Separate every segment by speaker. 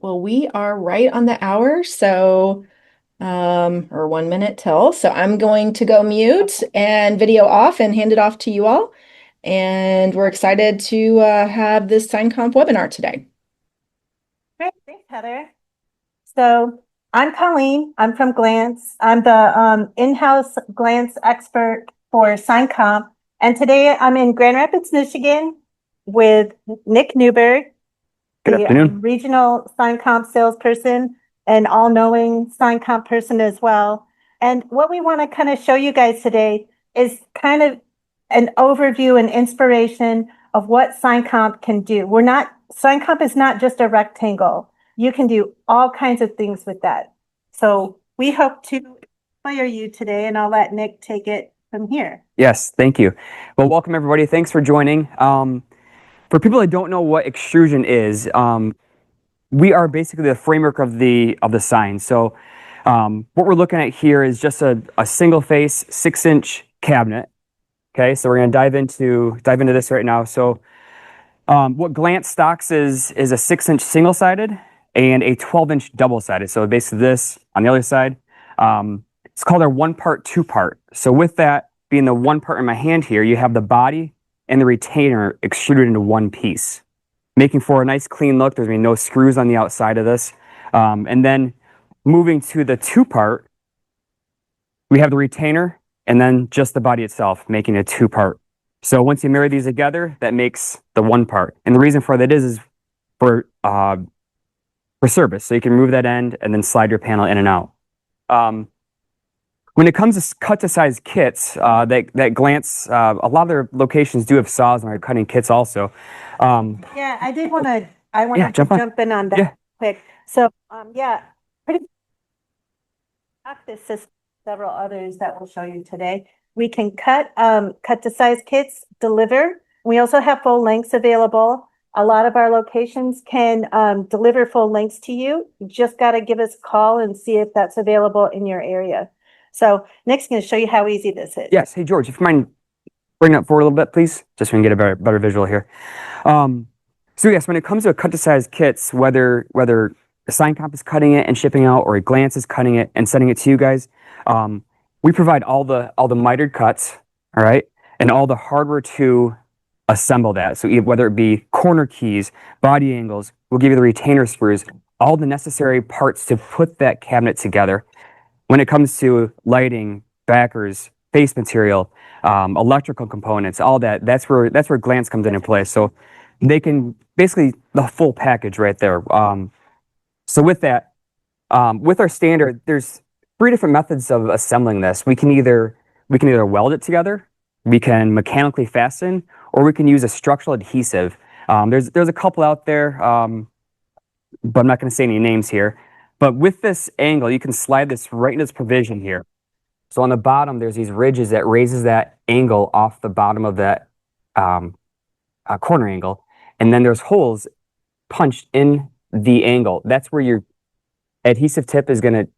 Speaker 1: Well, we are right on the hour, so or 1 minute till. So I'm going to go mute and video off and hand it off to you all. And we're excited to have this SignComp webinar today.
Speaker 2: Great, thanks, Heather. So I'm Colleen. I'm from Glantz. I'm the in-house Glantz expert for SignComp. And today I'm in Grand Rapids, Michigan with Nick Newberg,
Speaker 3: Good
Speaker 2: the
Speaker 3: afternoon.
Speaker 2: regional SignComp salesperson and all-knowing SignComp person as well. And what we want to kind of show you guys today is kind of an overview and inspiration of what SignComp can do. SignComp is not just a rectangle. You can do all kinds of things with that. So we hope to inspire you today, and I'll let Nick take it from here.
Speaker 3: Yes, thank you. Well, welcome everybody. Thanks for joining. For people that don't know what extrusion is, we are basically the framework of the sign. So what we're looking at here is just a single face 6-inch cabinet. Okay, so we're going to dive into this right now. So what Glantz stocks is a 6-inch single-sided and a 12-inch double-sided. So basically this on the other side. It's called our 1-part, 2-part. So with that being the 1 part in my hand here, you have the body and the retainer extruded into one piece, making for a nice clean look. There's going to be no screws on the outside of this. And then moving to the 2-part, we have the retainer and then just the body itself, making a 2-part. So once you marry these together, that makes the 1 part. And the reason for that is for service. So you can remove that end and then slide your panel in and out. When it comes to cut to size kits, that Glantz, a lot of their locations do have saws and are cutting kits also.
Speaker 2: Yeah, I wanted to jump in on that quick. So pretty this is several others that we'll show you today. We can cut to size kits, deliver. We also have full lengths available. A lot of our locations can deliver full lengths to you. You just got to give us a call and see if that's available in your area. So Nick's going to show you how easy this is.
Speaker 3: Yes. Hey, George, if you mind bringing it up forward a little bit, please, just so we can get a better visual here. So yes, when it comes to a cut to size kits, whether SignComp is cutting it and shipping out, or Glantz is cutting it and sending it to you guys, we provide all the mitered cuts, all right, and all the hardware to assemble that. So whether it be corner keys, body angles, we'll give you the retainer screws, all the necessary parts to put that cabinet together. When it comes to lighting, backers, face material, electrical components, all that, that's where Glantz comes into play. So they can basically the full package right there. So with that, with our standard, there's 3 different methods of assembling this. We can either weld it together, we can mechanically fasten, or we can use a structural adhesive. There's a couple out there, but I'm not going to say any names here. But with this angle, you can slide this right into this provision here. So on the bottom, there's these ridges that raises that angle off the bottom of that corner angle. And then there's holes punched in the angle. That's where your adhesive tip is going to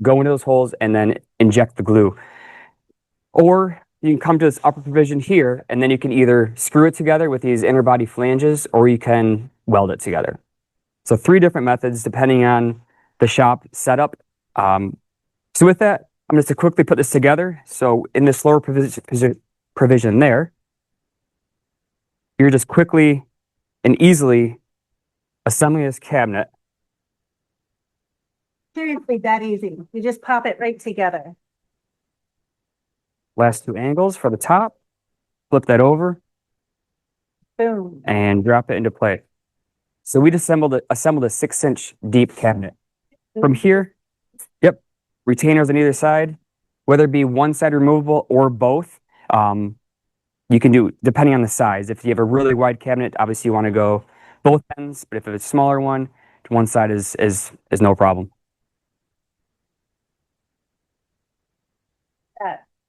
Speaker 3: go into those holes and then inject the glue. Or you can come to this upper provision here, and then you can either screw it together with these inner body flanges, or you can weld it together. So 3 different methods depending on the shop setup. So with that, I'm just to quickly put this together. So in this lower provision there, you're just quickly and easily assembling this cabinet.
Speaker 2: Seriously, that easy. You just pop it right together.
Speaker 3: Last 2 angles for the top, flip that over,
Speaker 2: boom,
Speaker 3: and drop it into place. So we just assembled a 6-inch deep cabinet. From here, yep, retainers on either side, whether it be one side removable or both. You can do depending on the size. If you have a really wide cabinet, obviously you want to go both ends, but if it's a smaller one side is no problem.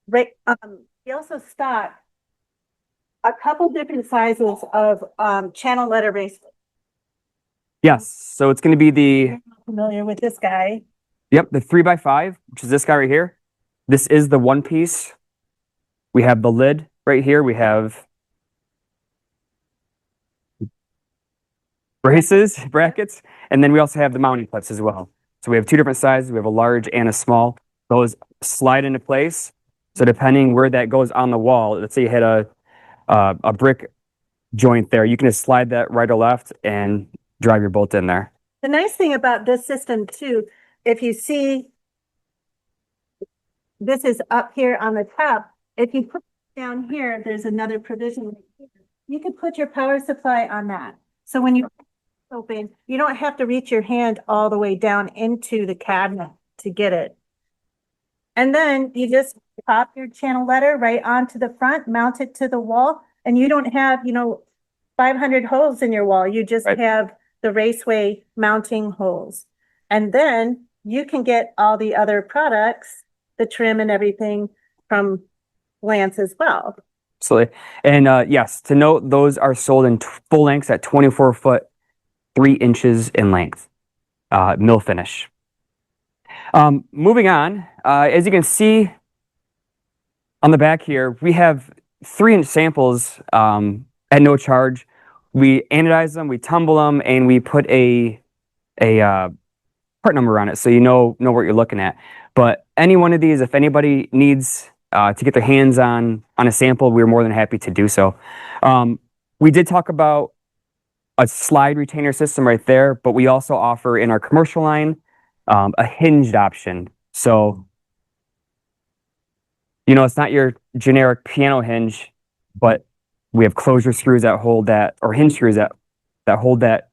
Speaker 2: Right. We also stock a couple different sizes of channel letter bracelets.
Speaker 3: Yes, so it's going to be the
Speaker 2: familiar with this guy.
Speaker 3: Yep, the 3x5, which is this guy right here. This is the 1 piece. We have the lid right here. We have braces, brackets, and then we also have the mounting clips as well. So we have two different sizes. We have a large and a small. Those slide into place. So depending where that goes on the wall, let's say you hit a brick joint there, you can just slide that right or left and drive your bolt in there.
Speaker 2: The nice thing about this system too, if you see, this is up here on the top. If you put down here, there's another provision. You can put your power supply on that. So when you open, you don't have to reach your hand all the way down into the cabinet to get it. And then you just pop your channel letter right onto the front, mount it to the wall, and you don't have, 500 holes in your wall. You just have the Raceway mounting holes. And then you can get all the other products, the trim and everything from Glantz as well.
Speaker 3: Absolutely. And yes, to note, those are sold in full lengths at 24 foot, 3 inches in length, mill finish. Moving on, as you can see on the back here, we have 3-inch samples at no charge. We anodize them, we tumble them, and we put a part number on it so you know what you're looking at. But any one of these, if anybody needs to get their hands on a sample, we're more than happy to do so. We did talk about a slide retainer system right there, but we also offer in our commercial line a hinged option. So, it's not your generic piano hinge, but we have closure screws that hold that, or hinge screws that hold that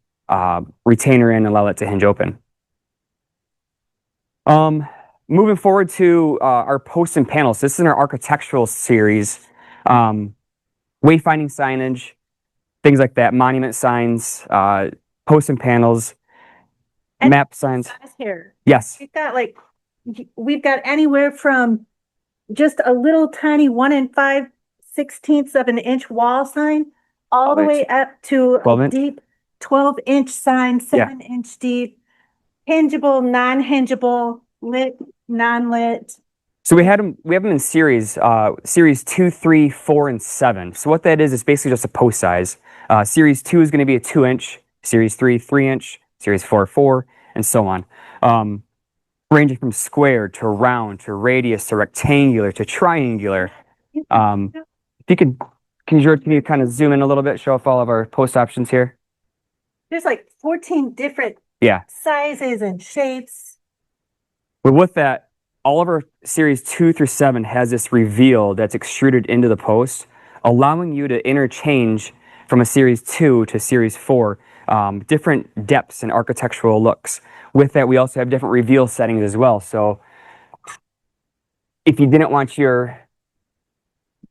Speaker 3: retainer in and allow it to hinge open. Moving forward to our posts and panels. This is in our architectural series. Wayfinding signage, things like that, monument signs, posts and panels,
Speaker 2: And
Speaker 3: map signs.
Speaker 2: Here.
Speaker 3: Yes.
Speaker 2: We've got anywhere from just a little tiny 1 5/16 of an inch wall sign, all the way up to a deep 12-inch sign, 7-inch deep, hingeable, non-hingeable, lit, non-lit.
Speaker 3: So we have them in series 2, 3, 4, and 7. So what that is basically just a post size. Series 2 is going to be a 2-inch, series 3, 3-inch, series 4, 4, and so on. Ranging from square to round to radius to rectangular to triangular. If you can you kind of zoom in a little bit, show off all of our post options here?
Speaker 2: There's like 14 different sizes and shapes.
Speaker 3: But with that, all of our series 2 through 7 has this reveal that's extruded into the post, allowing you to interchange from a series 2 to series 4, different depths and architectural looks. With that, we also have different reveal settings as well. So if you didn't want your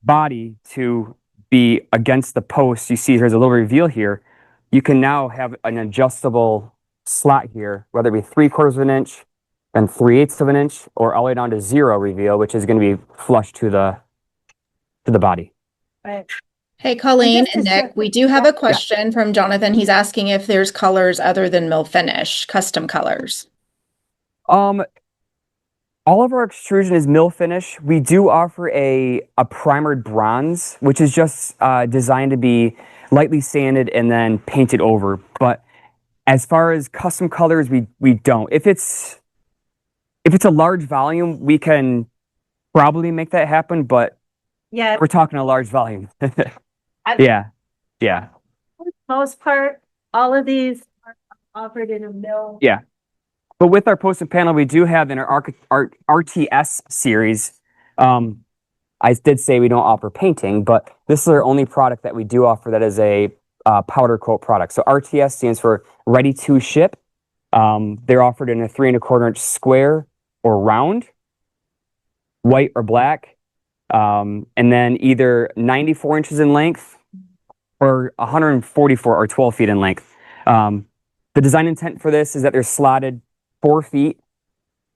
Speaker 3: body to be against the post, you see there's a little reveal here. You can now have an adjustable slot here, whether it be 3/4 of an inch and 3/8 of an inch, or all the way down to 0 reveal, which is going to be flush to the body.
Speaker 2: Right.
Speaker 1: Hey, Colleen and Nick, we do have a question from Jonathan. He's asking if there's colors other than mill finish, custom colors.
Speaker 3: All of our extrusion is mill finish. We do offer a primered bronze, which is just designed to be lightly sanded and then painted over. But as far as custom colors, we don't. If it's a large volume, we can probably make that happen, but we're talking a large volume. Yeah.
Speaker 2: For the most part, all of these are offered in a mill.
Speaker 3: Yeah. But with our post and panel, we do have in our RTS series, I did say we don't offer painting, but this is our only product that we do offer that is a powder coat product. So RTS stands for ready to ship. They're offered in a 3 1/4 inch square or round, white or black, and then either 94 inches in length or 144 or 12 feet in length. The design intent for this is that they're slotted 4 feet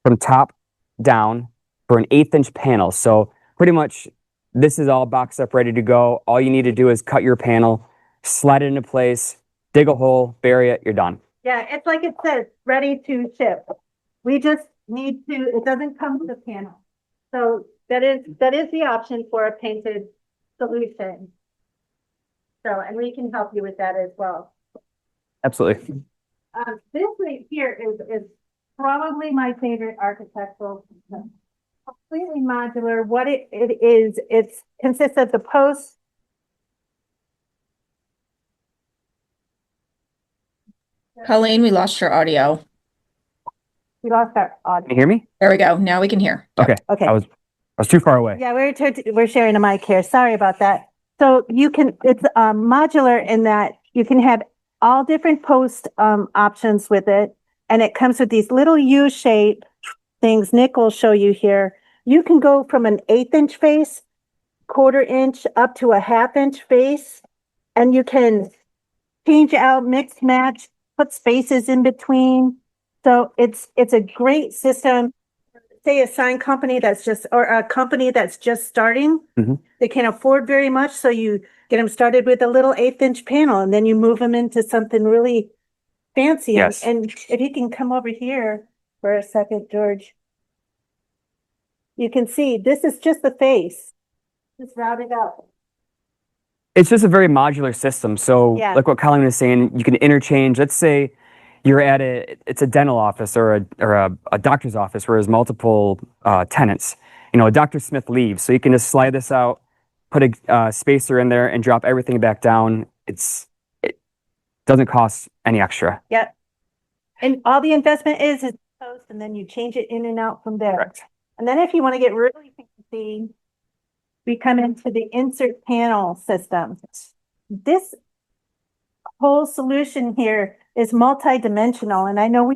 Speaker 3: from top down for an 1/8 inch panel. So pretty much this is all boxed up, ready to go. All you need to do is cut your panel, slide it into place, dig a hole, bury it, you're done.
Speaker 2: Yeah, it's like it says, ready to ship. We just need to, it doesn't come with a panel. So that is the option for a painted solution. So, and we can help you with that as well.
Speaker 3: Absolutely.
Speaker 2: This right here is probably my favorite architectural system. Completely modular. What it is, it consists of the posts.
Speaker 1: Colleen, we lost your audio.
Speaker 2: We lost our
Speaker 3: Can
Speaker 2: audio.
Speaker 3: you hear me?
Speaker 1: There we go. Now we can hear. Yep.
Speaker 3: Okay.
Speaker 2: Okay.
Speaker 3: I was too far away.
Speaker 2: Yeah, we're sharing a mic here. Sorry about that. So it's modular in that you can have all different post options with it, and it comes with these little U-shape things. Nick will show you here. You can go from an 1/8 inch face, 1/4 inch, up to a 1/2 inch face, and you can change out, mix, match, put spaces in between. So it's a great system. Say a sign company or a company that's just starting, they can't afford very much. So you get them started with a little 1/8 inch panel, and then you move them into something really fancy.
Speaker 3: Yes.
Speaker 2: And if you can come over here for a second, George, you can see this is just the face, just routed out.
Speaker 3: It's just a very modular system. So
Speaker 2: Yeah.
Speaker 3: like what Colleen was saying, you can interchange. Let's say you're at it's a dental office or a doctor's office where there's multiple tenants. You know, Dr. Smith leaves, so you can just slide this out, put a spacer in there, and drop everything back down. It doesn't cost any extra.
Speaker 2: Yep. And all the investment is post, and then you change it in and out from there.
Speaker 3: Correct.
Speaker 2: And then if you want to get really fancy, we come into the insert panel system. This whole solution here is multi-dimensional, and I know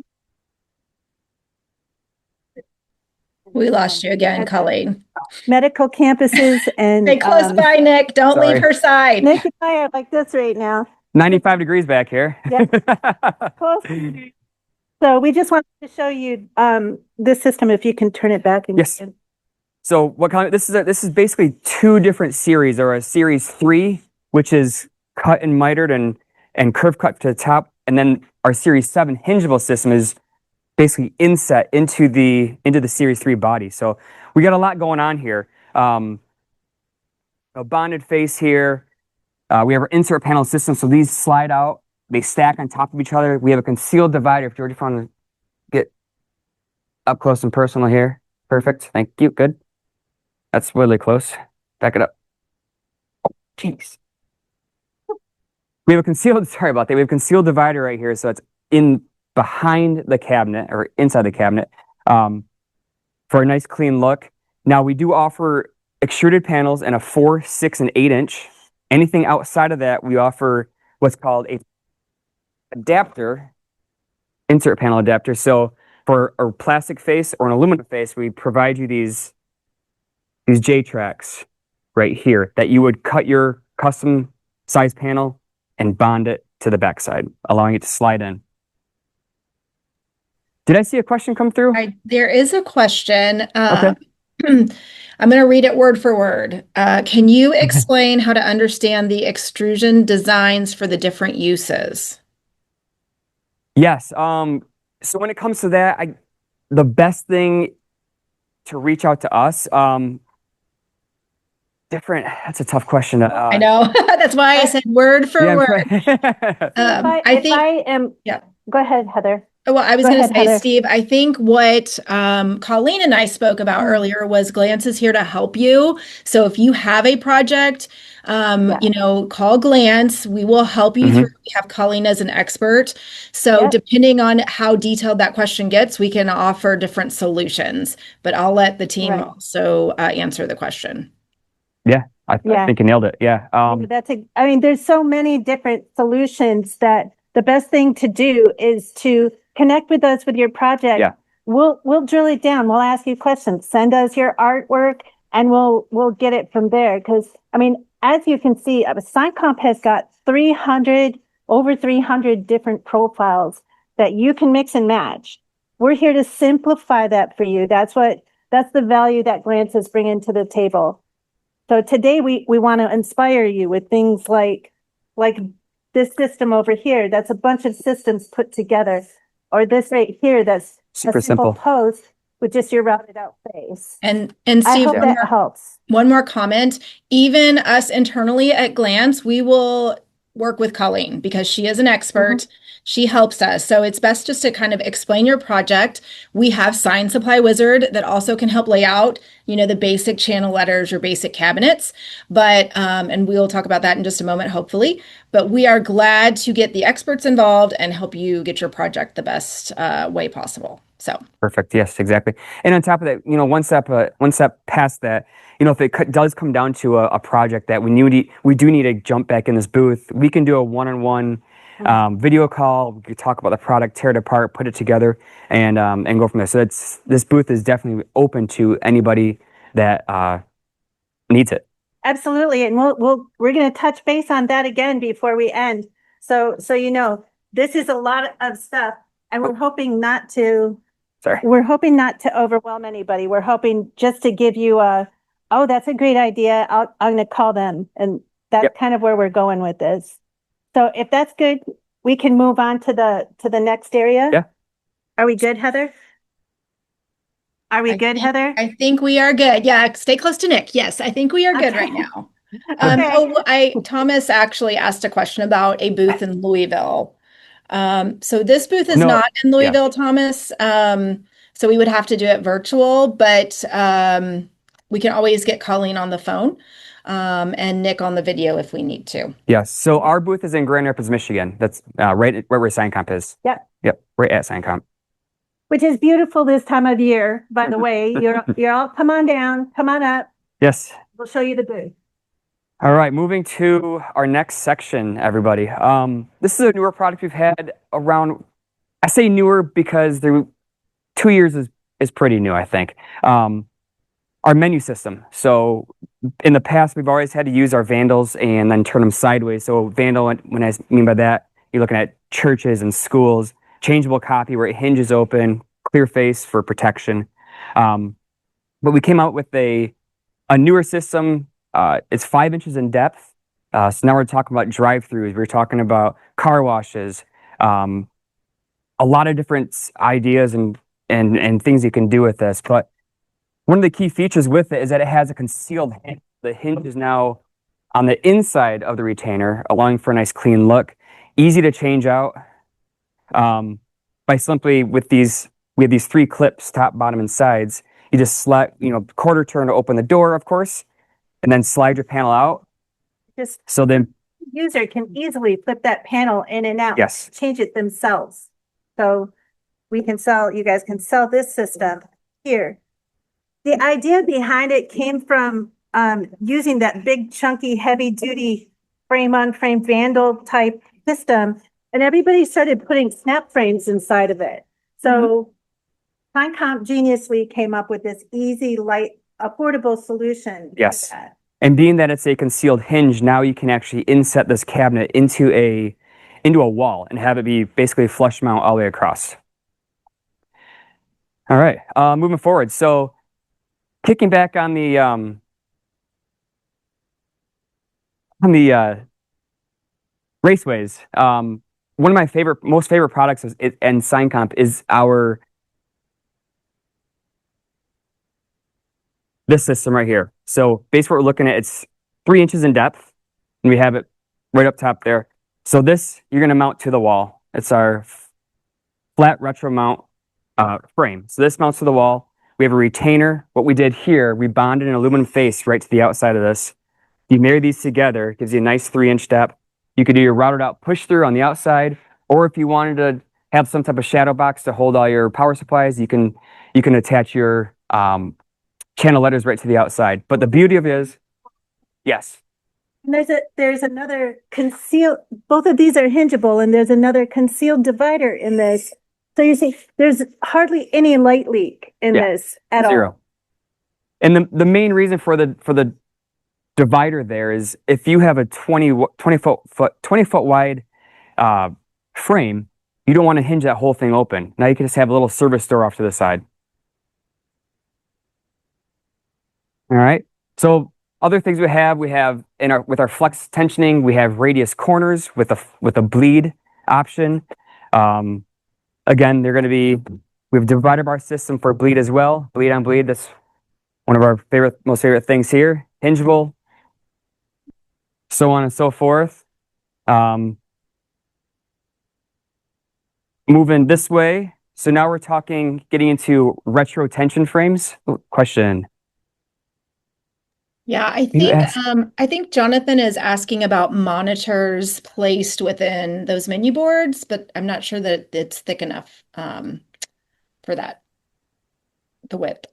Speaker 1: We lost you again, Colleen.
Speaker 2: medical campuses and
Speaker 1: Stay close by, Nick. Don't
Speaker 3: Sorry.
Speaker 1: leave her side.
Speaker 2: Nick and I are like this right now.
Speaker 3: 95 degrees back here.
Speaker 2: Close. So we just wanted to show you this system. If you can turn it back. And
Speaker 3: Yes. So this is basically two different series, or a series 3, which is cut and mitered and curve cut to the top, and then our series 7 hingeable system is basically inset into the series 3 body. So we got a lot going on here. A bonded face here. We have our insert panel system, so these slide out. They stack on top of each other. We have a concealed divider. If George, want to get up close and personal here. Perfect. Thank you. Good. That's really close. Back it up. Oh, jeez. We have a concealed, sorry about that. We have a concealed divider right here. So it's behind the cabinet or inside the cabinet for a nice clean look. Now we do offer extruded panels in a 4, 6, and 8 inch. Anything outside of that, we offer what's called a adapter, insert panel adapter. So for a plastic face or an aluminum face, we provide you these J-tracks right here that you would cut your custom size panel and bond it to the backside, allowing it to slide in. Did I see a question come through?
Speaker 1: There is a question.
Speaker 3: Okay.
Speaker 1: I'm going to read it word for word. Can you explain how to understand the extrusion designs for the different uses?
Speaker 3: Yes. So when it comes to that, the best thing to reach out to us. That's a tough question.
Speaker 1: I know. That's why I said word for word.
Speaker 2: Yeah. Go ahead, Heather.
Speaker 1: Well, I was going to say,
Speaker 2: Heather.
Speaker 1: Steve, I think what Colleen and I spoke about earlier was Glantz is here to help you. So if you have a project, call Glantz. We will help you through. We have Colleen as an expert. So depending on how detailed that question gets, we can offer different solutions. But I'll let the team also answer the question.
Speaker 3: Yeah, I think you nailed it. Yeah.
Speaker 2: There's so many different solutions that the best thing to do is to connect with us with your project.
Speaker 3: Yeah.
Speaker 2: We'll drill it down. We'll ask you questions. Send us your artwork and we'll get it from there. Because as you can see, SignComp has got over 300 different profiles that you can mix and match. We're here to simplify that for you. That's the value that Glantz is bringing to the table. So today we want to inspire you with things like this system over here. That's a bunch of systems put together. Or this right here, that's
Speaker 3: super
Speaker 2: a simple
Speaker 3: simple
Speaker 2: post with just your rounded out face.
Speaker 1: And
Speaker 2: I
Speaker 1: Steve,
Speaker 2: hope that helps.
Speaker 1: One more comment. Even us internally at Glantz, we will work with Colleen because she is an expert. She helps us. So it's best just to kind of explain your project. We have Sign Supply Wizard that also can help lay out, the basic channel letters or basic cabinets. But, and we'll talk about that in just a moment, hopefully. But we are glad to get the experts involved and help you get your project the best way possible. So
Speaker 3: Perfect. Yes, exactly. And on top of that, one step past that, if it does come down to a project that we do need to jump back in this booth, we can do a one-on-one video call. We could talk about the product, tear it apart, put it together, and go from there. So this booth is definitely open to anybody that needs it.
Speaker 2: Absolutely. And we're going to touch base on that again before we end. So this is a lot of stuff, and we're hoping not to overwhelm anybody. We're hoping just to give you oh, that's a great idea. I'm going to call them. And that's kind of where we're going with this. So if that's good, we can move on to the next area.
Speaker 3: Yeah.
Speaker 2: Are we good, Heather? Are we good, Heather?
Speaker 1: I think we are good. Yeah, stay close to Nick. Yes, I think we are good right now. Thomas actually asked a question about a booth in Louisville. So this booth is not in Louisville, Thomas. So we would have to do it virtual, but we can always get Colleen on the phone and Nick on the video if we need to.
Speaker 3: Yes. So our booth is in Grand Rapids, Michigan. That's right where SignComp is.
Speaker 2: Yep.
Speaker 3: Yep. Right at SignComp.
Speaker 2: Which is beautiful this time of year, by the way. You're all come on down, come on up.
Speaker 3: Yes.
Speaker 2: We'll show you the booth.
Speaker 3: All right, moving to our next section, everybody. This is a newer product we've had around. I say newer because 2 years is pretty new, I think. Our menu system. So in the past, we've always had to use our vandals and then turn them sideways. So vandal, when I mean by that, you're looking at churches and schools. Changeable copy where it hinges open, clear face for protection. But we came out with a newer system. It's 5 inches in depth. So now we're talking about drive-throughs. We're talking about car washes. A lot of different ideas and things you can do with this. But one of the key features with it is that it has a concealed hinge. The hinge is now on the inside of the retainer, allowing for a nice clean look. Easy to change out. By simply we have these 3 clips, top, bottom, and sides. You just slide, quarter turn to open the door, of course, and then slide your panel out. So then
Speaker 2: user can easily flip that panel in and out.
Speaker 3: Yes.
Speaker 2: Change it themselves. So you guys can sell this system here. The idea behind it came from using that big, chunky, heavy-duty frame-on-frame vandal type system. And everybody started putting snap frames inside of it. So SignComp geniusly came up with this easy, light, affordable solution.
Speaker 3: Yes. And being that it's a concealed hinge, now you can actually inset this cabinet into a wall and have it be basically flush mount all the way across. All right, moving forward. So kicking back on the raceways. One of my most favorite products and SignComp is this system right here. So basically what we're looking at, it's 3 inches in depth, and we have it right up top there. So this, you're gonna mount to the wall. It's our flat retro mount frame. So this mounts to the wall. We have a retainer. What we did here, we bonded an aluminum face right to the outside of this. You marry these together, it gives you a nice 3-inch depth. You could do your routed out push through on the outside, or if you wanted to have some type of shadow box to hold all your power supplies, you can attach your channel letters right to the outside. But the beauty of it is, yes.
Speaker 2: And there's another concealed, both of these are hingeable, and there's another concealed divider in this. So you see, there's hardly any light leak in this at
Speaker 3: Zero.
Speaker 2: all.
Speaker 3: And the main reason for the divider there is if you have a 20 foot wide frame, you don't want to hinge that whole thing open. Now you can just have a little service door off to the side. All right. So other things we have with our flex tensioning, we have radius corners with a bleed option. Again, we have a divider bar system for bleed as well. Bleed on bleed. That's one of our most favorite things here. Hingeable, so on and so forth. Moving this way. So now we're talking, getting into retro tension frames. Question.
Speaker 1: Yeah,
Speaker 3: You asked.
Speaker 1: I think Jonathan is asking about monitors placed within those menu boards, but I'm not sure that it's thick enough for that, the width.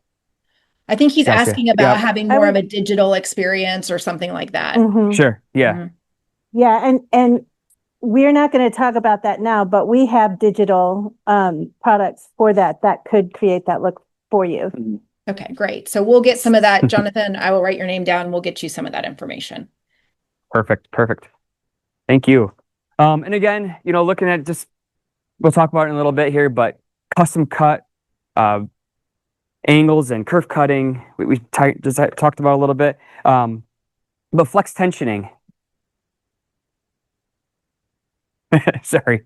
Speaker 1: I think he's
Speaker 3: Gotcha.
Speaker 1: asking about
Speaker 3: Yep.
Speaker 1: having
Speaker 2: I
Speaker 1: more of
Speaker 2: would,
Speaker 1: a digital experience or something like that.
Speaker 2: mhm.
Speaker 3: Sure. Yeah.
Speaker 1: Mhm.
Speaker 2: Yeah, and we're not going to talk about that now, but we have digital products for that could create that look for you.
Speaker 1: Okay, great. So we'll get some of that, Jonathan. I will write your name down. We'll get you some of that information.
Speaker 3: Perfect. Perfect. Thank you. And again, looking at just, we'll talk about it in a little bit here, but custom cut, angles and curve cutting, we just talked about a little bit. But flex tensioning. Sorry,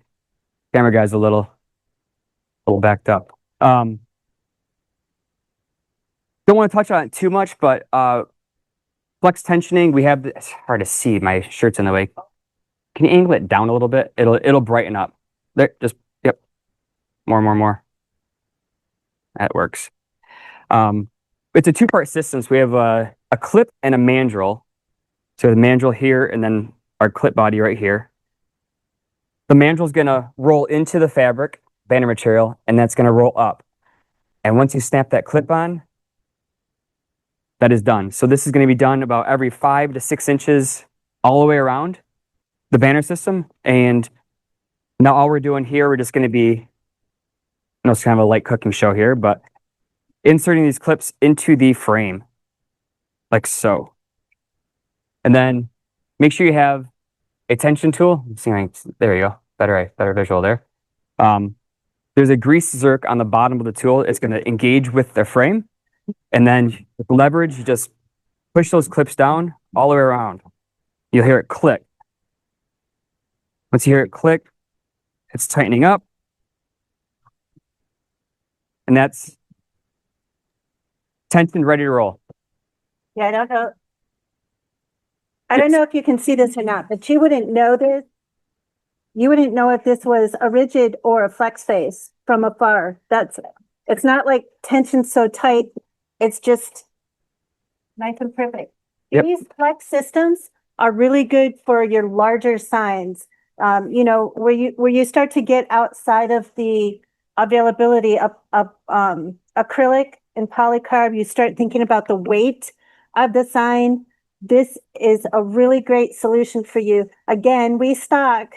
Speaker 3: camera guy's a little backed up. Don't want to touch on it too much, but flex tensioning, we have, it's hard to see, my shirt's in the way. Can you angle it down a little bit? It'll brighten up. There, just, yep. More. That works. It's a two-part system. So we have a clip and a mandrel. So the mandrel here, and then our clip body right here. The mandrel is going to roll into the fabric, banner material, and that's going to roll up. And once you snap that clip on, that is done. So this is going to be done about every 5 to 6 inches all the way around the banner system. And now all we're doing here, we're just going to be, it's kind of a light cooking show here, but inserting these clips into the frame, like so. And then make sure you have a tension tool. There you go. Better visual there. There's a grease zerk on the bottom of the tool. It's going to engage with the frame. And then with leverage, you just push those clips down all the way around. You'll hear it click. Once you hear it click, it's tightening up. And that's tension ready to roll.
Speaker 2: Yeah, I don't know if you can see this or not, but you wouldn't know this. You wouldn't know if this was a rigid or a flex face from afar. It's not like tension so tight. It's just nice and perfect.
Speaker 3: Yep.
Speaker 2: These flex systems are really good for your larger signs. Where you start to get outside of the availability of acrylic and polycarb, you start thinking about the weight of the sign. This is a really great solution for you. Again, we stock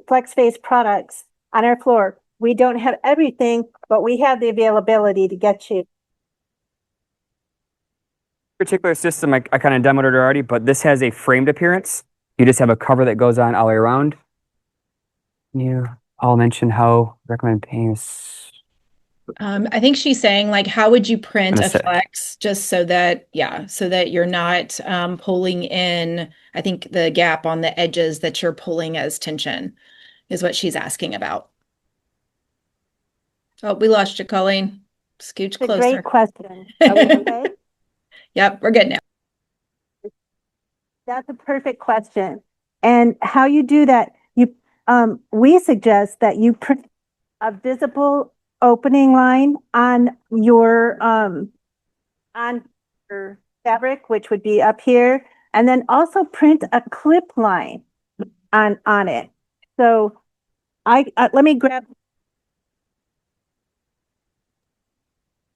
Speaker 2: flex face products on our floor. We don't have everything, but we have the availability to get you.
Speaker 3: Particular system, I kind of demoed it already, but this has a framed appearance. You just have a cover that goes on all the way around. I'll mention how recommend paying.
Speaker 1: I think she's saying, like, how would you print a
Speaker 3: Understood.
Speaker 1: flex just so that you're not pulling in, I think, the gap on the edges that you're pulling as tension is what she's asking about. Oh, we lost you, Colleen. Scooch
Speaker 2: It's a
Speaker 1: closer.
Speaker 2: great question. Are we okay?
Speaker 1: Yep, we're good now.
Speaker 2: That's a perfect question. And how you do that, we suggest that you print a visible opening line on your fabric, which would be up here, and then also print a clip line on it. So let me grab.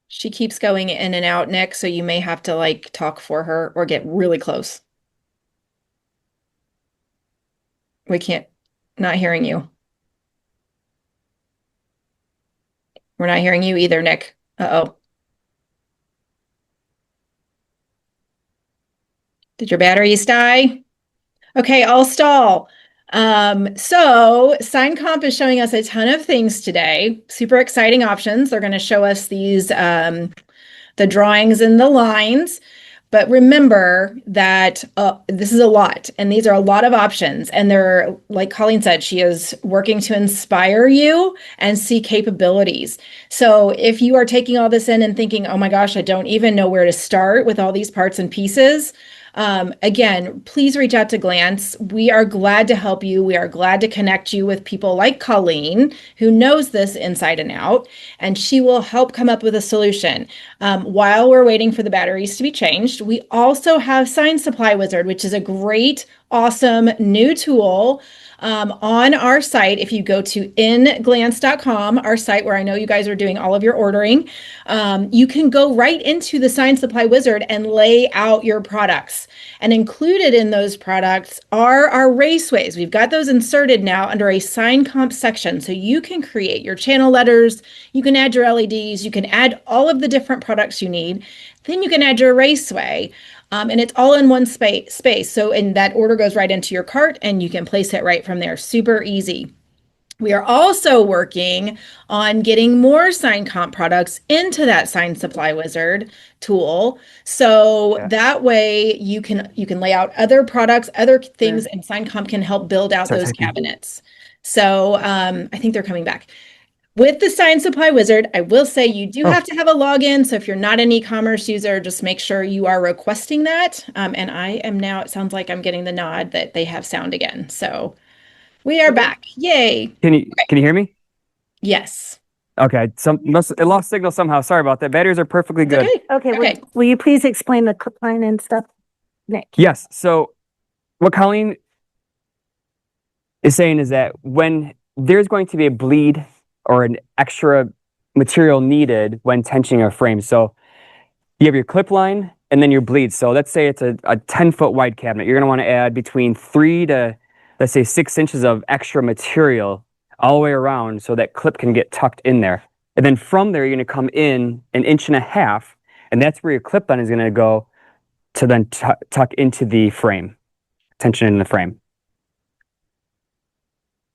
Speaker 1: She keeps going in and out, Nick, so you may have to like talk for her or get really close. We can't, not hearing you. We're not hearing you either, Nick. Uh-oh. Did your batteries die? Okay, I'll stall. So SignComp is showing us a ton of things today. Super exciting options. They're going to show us these, the drawings and the lines. But remember that this is a lot, and these are a lot of options. And they're, like Colleen said, she is working to inspire you and see capabilities. So if you are taking all this in and thinking, oh my gosh, I don't even know where to start with all these parts and pieces, Again, please reach out to Glantz. We are glad to help you. We are glad to connect you with people like Colleen, who knows this inside and out, and she will help come up with a solution. While we're waiting for the batteries to be changed, we also have Sign Supply Wizard, which is a great, awesome new tool on our site. If you go to inglantz.com, our site where I know you guys are doing all of your ordering, you can go right into the Sign Supply Wizard and lay out your products. And included in those products are our raceways. We've got those inserted now under a SignComp section. So you can create your channel letters, you can add your LEDs, you can add all of the different products you need. Then you can add your raceway. And it's all in one space. So, and that order goes right into your cart and you can place it right from there. Super easy. We are also working on getting more SignComp products into that Sign Supply Wizard tool. So that way you can lay out other products, other things, and SignComp can help build out those cabinets. So I think they're coming back. With the Sign Supply Wizard, I will say you do have to have a login. So if you're not an e-commerce user, just make sure you are requesting that. And I am now, it sounds like I'm getting the nod that they have sound again. So we are back. Yay.
Speaker 3: Can you hear me?
Speaker 1: Yes.
Speaker 3: Okay. It lost signal somehow. Sorry about that. Batteries are perfectly good.
Speaker 2: Okay. Will you please explain the clip line and stuff, Nick?
Speaker 3: Yes. So what Colleen is saying is that when there's going to be a bleed or an extra material needed when tensioning a frame. So you have your clip line and then your bleed. So let's say it's a 10-foot wide cabinet. You're going to want to add between 3 to, let's say, 6 inches of extra material all the way around so that clip can get tucked in there. And then from there, you're going to come in 1.5 inches, and that's where your clip line is going to go to then tuck into the frame, tension in the frame.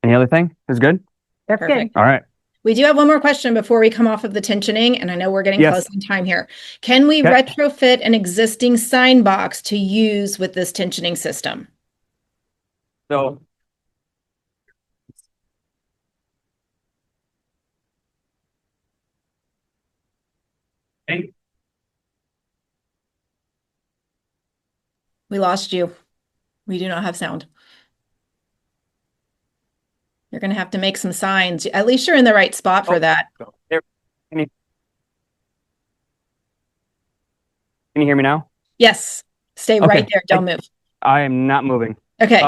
Speaker 3: Any other thing? Is good?
Speaker 2: That's
Speaker 1: Perfect.
Speaker 2: good.
Speaker 3: All right.
Speaker 1: We do have one more question before we come off of the tensioning, and I know we're getting close on time here. Can we retrofit an existing sign box to use with this tensioning system?
Speaker 3: So
Speaker 1: We lost you. We do not have sound. You're going to have to make some signs. At least you're in the right spot for that.
Speaker 3: Can you hear me now?
Speaker 1: Yes. Stay right there. Don't move.
Speaker 3: I am not moving.
Speaker 1: Okay.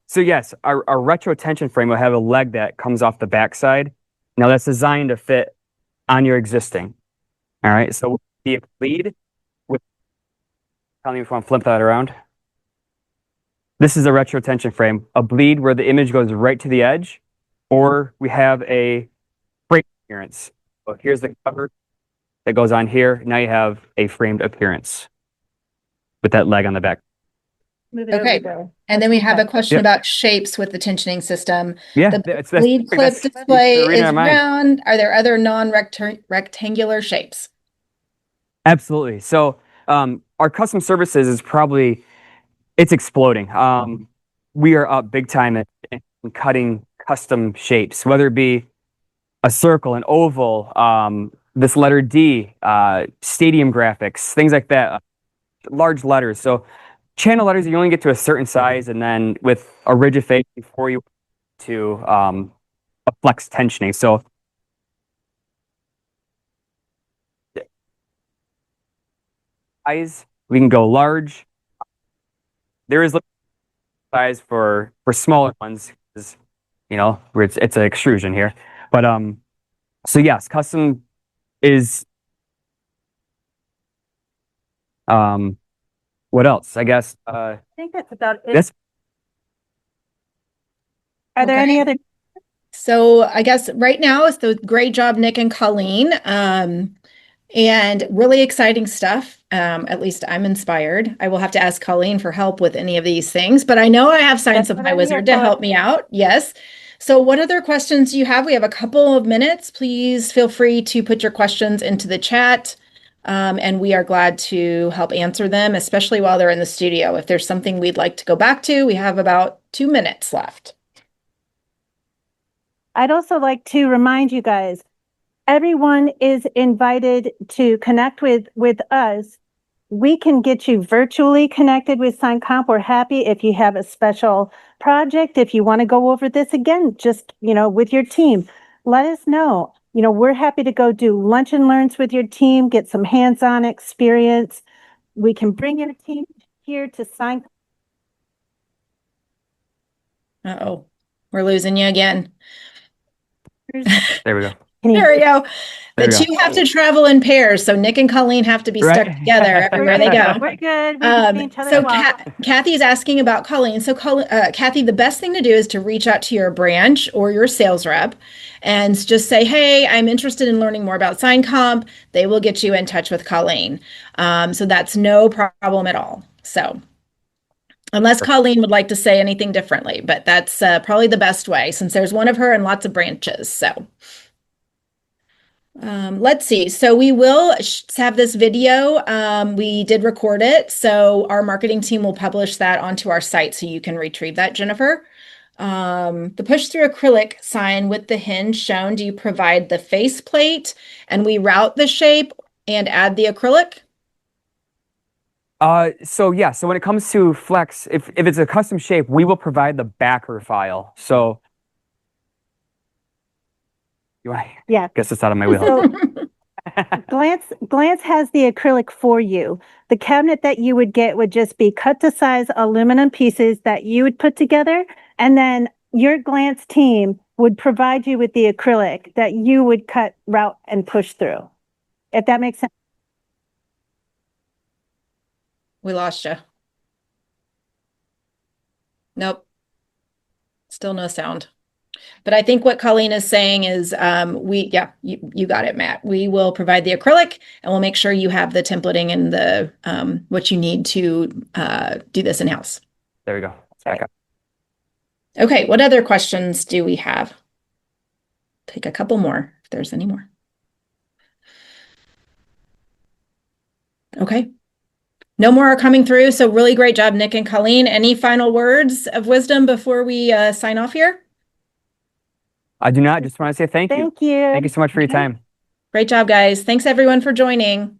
Speaker 3: So yes, our retro tension frame will have a leg that comes off the backside. Now that's designed to fit on your existing. All right. So the bleed with, tell me if I want to flip that around. This is a retro tension frame, a bleed where the image goes right to the edge, or we have a frame appearance. So here's the cover that goes on here. Now you have a framed appearance with that leg on the back.
Speaker 1: Okay. And then we have a question about shapes with the tensioning system.
Speaker 3: Yeah.
Speaker 1: The bleed clip display is round. Are there other non-rectangular shapes?
Speaker 3: Absolutely. So our custom services is probably, it's exploding. We are up big time at cutting custom shapes, whether it be a circle, an oval, this letter D, stadium graphics, things like that, large letters. So channel letters, you only get to a certain size, and then with a rigid face before you to a flex tensioning. So size, we can go large. There is size for smaller ones, because, you know, where it's an extrusion here. But so yes, custom is what else? I guess
Speaker 2: I think that's about it. Are there any other?
Speaker 1: So I guess right now it's the great job, Nick and Colleen. And really exciting stuff. At least I'm inspired. I will have to ask Colleen for help with any of these things, but I know I have Sign Supply Wizard to help me out. Yes. So what other questions do you have? We have a couple of minutes. Please feel free to put your questions into the chat. And we are glad to help answer them, especially while they're in the studio. If there's something we'd like to go back to, we have about 2 minutes left.
Speaker 2: I'd also like to remind you guys, everyone is invited to connect with us we can get you virtually connected with SignComp. We're happy if you have a special project, if you want to go over this again, just, with your team, let us know. We're happy to go do lunch and learns with your team, get some hands-on experience. We can bring your team here to sign.
Speaker 1: Uh-oh, we're losing you again.
Speaker 3: There we go.
Speaker 1: There we go.
Speaker 3: There
Speaker 1: The
Speaker 3: we
Speaker 1: two
Speaker 3: go.
Speaker 1: have to travel in pairs, so Nick and Colleen have to be stuck
Speaker 3: Right.
Speaker 1: together everywhere they go.
Speaker 2: We're good. We can see each other well.
Speaker 1: Kathy's asking about Colleen. So, Kathy, the best thing to do is to reach out to your branch or your sales rep and just say, "Hey, I'm interested in learning more about SignComp." They will get you in touch with Colleen. So that's no problem at all. So, unless Colleen would like to say anything differently, but that's probably the best way since there's one of her and lots of branches. So. Let's see. So we will have this video. We did record it. So our marketing team will publish that onto our site so you can retrieve that, Jennifer. The push through acrylic sign with the hinge shown, do you provide the face plate and we route the shape and add the acrylic?
Speaker 3: So when it comes to Flex, if it's a custom shape, we will provide the backer file. So
Speaker 2: Yeah.
Speaker 3: Guess it's out of my wheelhouse.
Speaker 2: So, Glantz has the acrylic for you. The cabinet that you would get would just be cut to size aluminum pieces that you would put together, and then your Glantz team would provide you with the acrylic that you would cut, route, and push through. If that makes sense.
Speaker 1: We lost you. Nope. Still no sound. But I think what Colleen is saying is you got it, Matt. We will provide the acrylic and we'll make sure you have the templating and the what you need to do this in-house.
Speaker 3: There we go. Let's back up.
Speaker 1: Okay, what other questions do we have? Take a couple more if there's any more. Okay. No more are coming through. So really great job, Nick and Colleen. Any final words of wisdom before we sign off here?
Speaker 3: I do not. Just want to say thank you.
Speaker 2: Thank you.
Speaker 3: Thank you so much for your time.
Speaker 1: Great job, guys. Thanks everyone for joining.